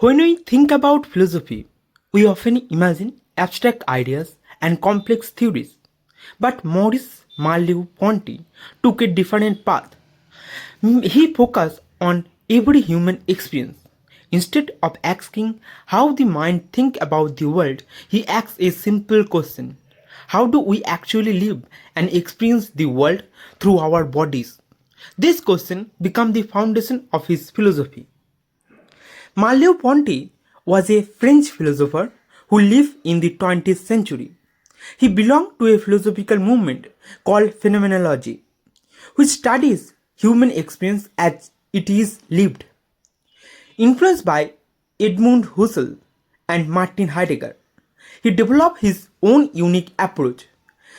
When we think about philosophy, we often imagine abstract ideas and complex theories. But Maurice Merleau-Ponty took a different path. He focused on every human experience. Instead of asking how the mind thinks about the world, he asks a simple question. How do we actually live and experience the world through our bodies? This question became the foundation of his philosophy. Merleau-Ponty was a French philosopher who lived in the 20th century. He belonged to a philosophical movement called Phenomenology, which studies human experience as it is lived. Influenced by Edmund Husserl and Martin Heidegger, he developed his own unique approach.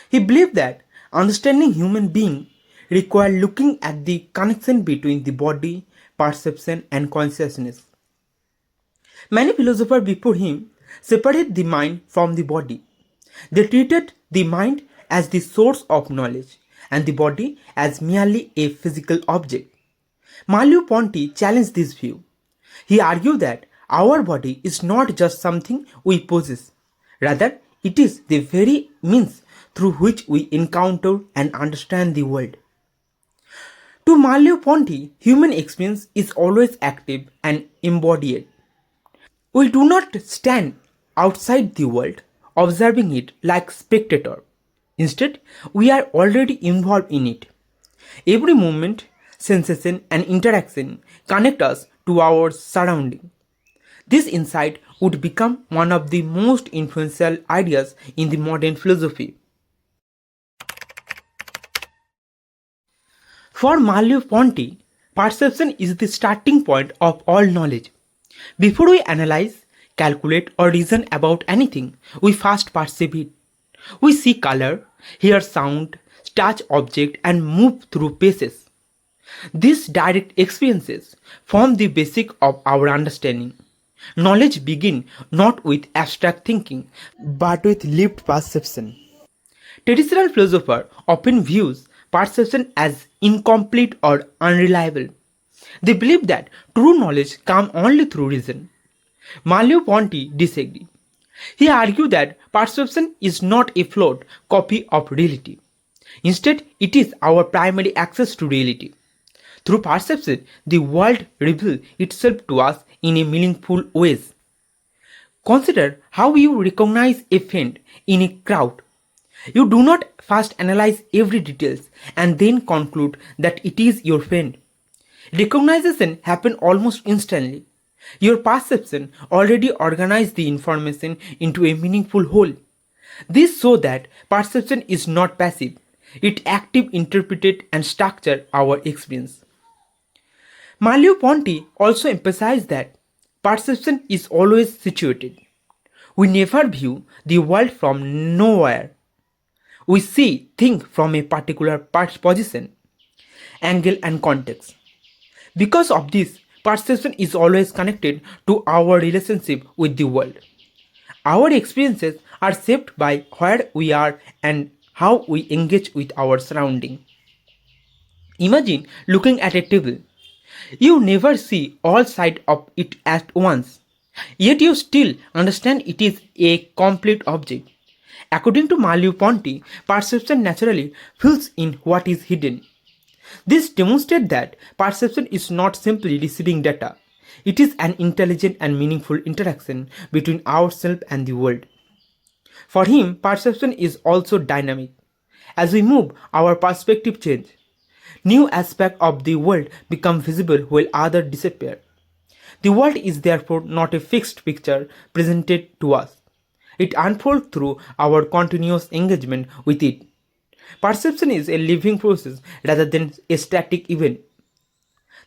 He believed that understanding human being required looking at the connection between the body, perception, and consciousness. Many philosophers before him separated the mind from the body. They treated the mind as the source of knowledge and the body as merely a physical object. Merleau-Ponty challenged this view. He argued that our body is not just something we possess, rather, it is the very means through which we encounter and understand the world. To Merleau-Ponty, human experience is always active and embodied. We do not stand outside the world, observing it like spectator. Instead, we are already involved in it. Every movement, sensation, and interaction connect us to our surrounding. This insight would become one of the most influential ideas in the modern philosophy. For Merleau-Ponty, perception is the starting point of all knowledge. Before we analyze, calculate, or reason about anything, we first perceive it. We see color, hear sound, touch object, and move through spaces. These direct experiences form the basic of our understanding. Knowledge begins not with abstract thinking, but with lived perception. Traditional philosopher often views perception as incomplete or unreliable. They believe that true knowledge comes only through reason. Merleau-Ponty disagreed. He argued that perception is not a flawed copy of reality. Instead, it is our primary access to reality. Through perception, the world reveals itself to us in a meaningful ways. Consider how you recognize a friend in a crowd. You do not first analyze every detail and then conclude that it is your friend. Recognition happens almost instantly. Your perception already organizes the information into a meaningful whole. This shows that perception is not passive. It actively interprets and structures our experience. Merleau-Ponty also emphasized that perception is always situated. We never view the world from nowhere. We see things from a particular position, angle, and context. Because of this, perception is always connected to our relationship with the world. Our experiences are shaped by where we are and how we engage with our surrounding. Imagine looking at a table. You never see all sides of it at once, yet you still understand it is a complete object. According to Merleau-Ponty, perception naturally fills in what is hidden. This demonstrates that perception is not simply receiving data. It is an intelligent and meaningful interaction between ourselves and the world. For him, perception is also dynamic. As we move, our perspective changes. New aspects of the world become visible while others disappear. The world is therefore not a fixed picture presented to us. It unfolds through our continuous engagement with it. Perception is a living process rather than a static event.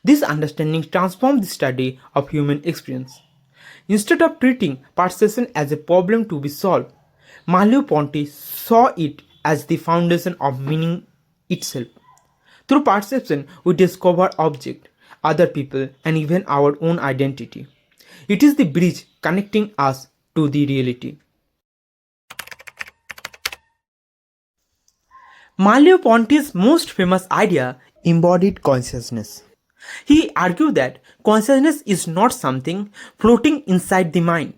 This understanding transforms the study of human experience. Instead of treating perception as a problem to be solved, Merleau-Ponty saw it as the foundation of meaning itself. Through perception, we discover objects, other people, and even our own identity. It is the bridge connecting us to the reality. Merleau-Ponty's most famous idea, embodied consciousness. He argued that consciousness is not something floating inside the mind.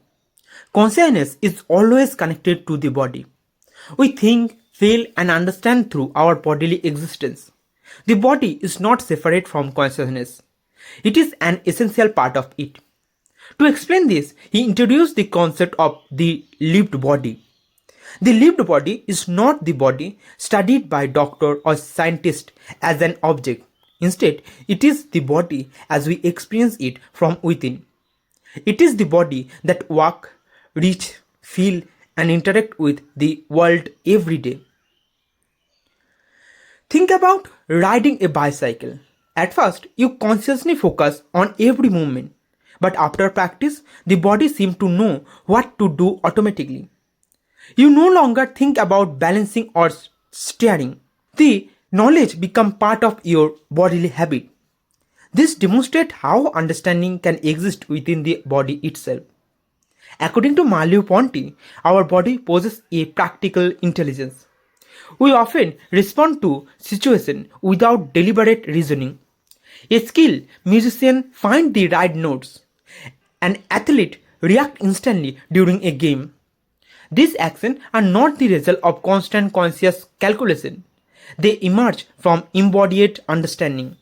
Consciousness is always connected to the body. We think, feel, and understand through our bodily existence. The body is not separate from consciousness. It is an essential part of it. To explain this, he introduced the concept of the lived body. The lived body is not the body studied by doctor or scientist as an object. Instead, it is the body as we experience it from within. It is the body that walk, reach, feel, and interact with the world every day. Think about riding a bicycle. At first, you consciously focus on every movement, but after practice, the body seems to know what to do automatically. You no longer think about balancing or steering. The knowledge becomes part of your bodily habit. This demonstrates how understanding can exist within the body itself. According to Merleau-Ponty, our body possesses a practical intelligence. We often respond to situations without deliberate reasoning. A skilled musician finds the right notes. An athlete reacts instantly during a game. These actions are not the result of constant conscious calculation. They emerge from embodied understanding.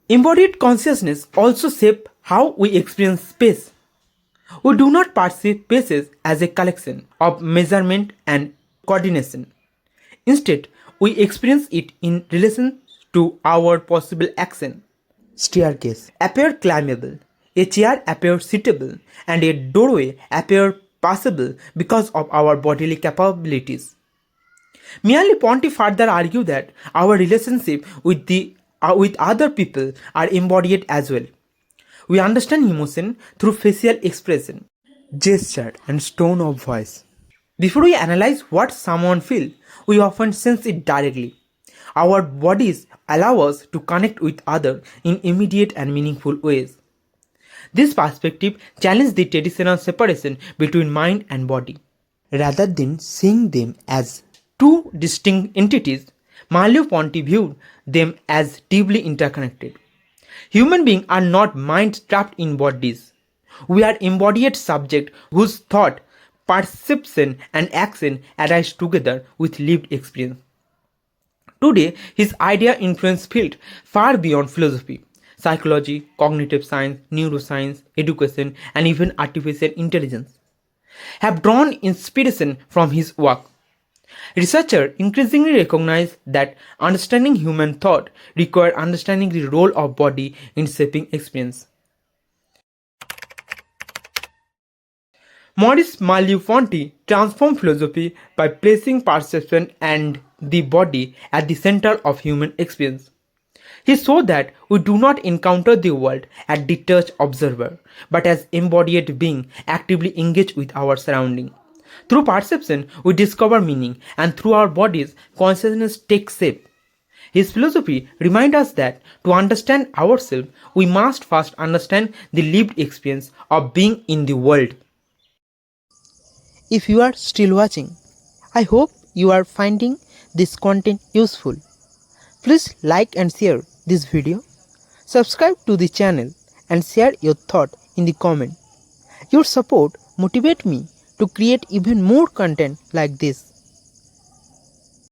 Embodied consciousness also shapes how we experience space. We do not perceive spaces as a collection of measurement and coordination. Instead, we experience it in relation to our possible action. Staircase appear climbable, a chair appears suitable, and a doorway appears passable because of our bodily capabilities. Merleau-Ponty further argued that our relationship with other people are embodied as well. We understand emotion through facial expression, gesture, and tone of voice. Before we analyze what someone feels, we often sense it directly. Our bodies allow us to connect with others in immediate and meaningful ways. This perspective challenges the traditional separation between mind and body. Rather than seeing them as two distinct entities, Merleau-Ponty viewed them as deeply interconnected. Human beings are not minds trapped in bodies. We are embodied subjects whose thought, perception, and action arise together with lived experience. Today, his idea influenced fields far beyond philosophy. Psychology, cognitive science, neuroscience, education, and even artificial intelligence have drawn inspiration from his work. Researchers increasingly recognize that understanding human thought requires understanding the role of body in shaping experience. Maurice Merleau-Ponty transformed philosophy by placing perception and the body at the center of human experience. He showed that we do not encounter the world as detached observer, but as embodied being actively engaged with our surroundings. Through perception, we discover meaning, and through our bodies, consciousness takes shape. His philosophy reminds us that to understand ourselves, we must first understand the lived experience of being in the world. If you are still watching, I hope you are finding this content useful. Please like and share this video, subscribe to the channel, and share your thought in the comment. Your support motivates me to create even more content like this.